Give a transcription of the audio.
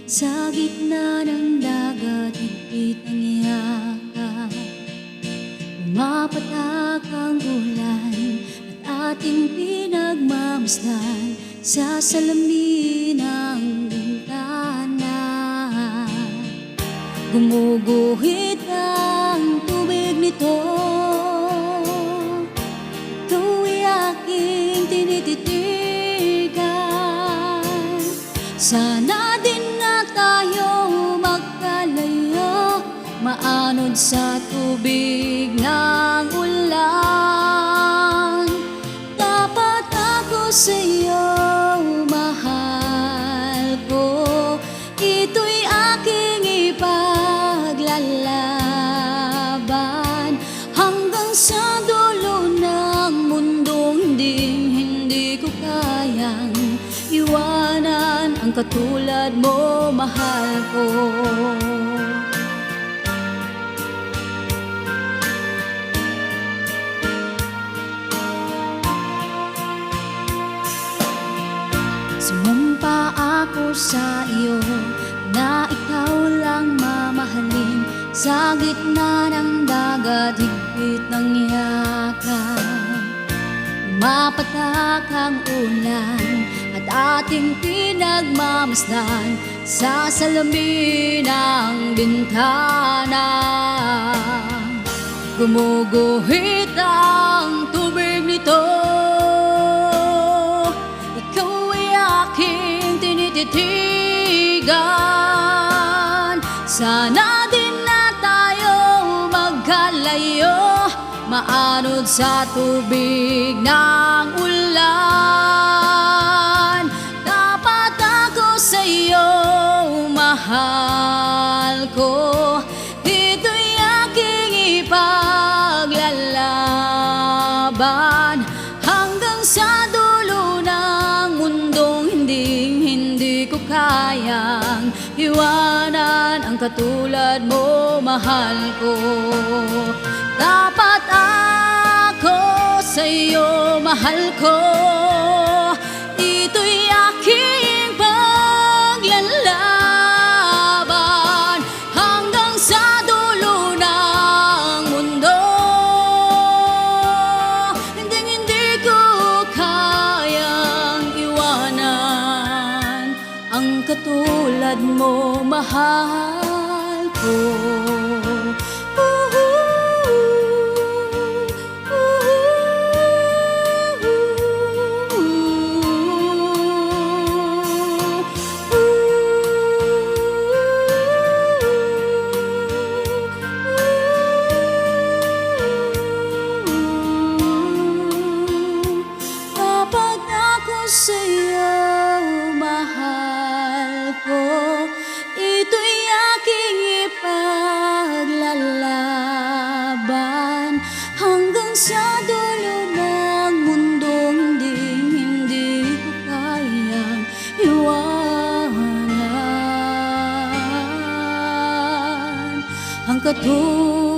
Sa gitna ng dagat, higpit ang yakap. Pumapatak ang ulan at ating pinagmamasdan sa salamin ng bintana. Gumuguhit ang tubig nito, ito'y aking tinititigan. Sana din na tayo magkalayo, maanod sa tubig ng ulan. Dapat ako sa iyo, mahal ko, ito'y aking ipaglalaban hanggang sa dulo ng mundong hindi ko kayang iwanan ang katulad mo, mahal ko. Sumumpa ako sa iyo na ikaw lang mamahalin. Sa gitna ng dagat, higpit ng yakap. Mapatak ang ulan at ating pinagmamasdan sa salamin ng bintana. Gumuguhit ang tubig nito, tinititigan. Sana din na tayo magkalayo, maanod sa tubig ng ulan. Dapat ako sa iyo, mahal ko, ito'y aking ipaglalaban hanggang sa dulo ng mundong hindi ko kayang iwanan ang katulad mo, mahal ko. Dapat ako sa iyo, mahal ko, ito'y aking paglalaban hanggang sa dulo ng mundo. Hindi ko kayang iwanan ang katulad mo, mahal ko. Kapag ako sa iyo, mahal ko, ito'y aking ipaglalaban hanggang sa dulo ng mundong hindi ko kayang iwanan ang katulad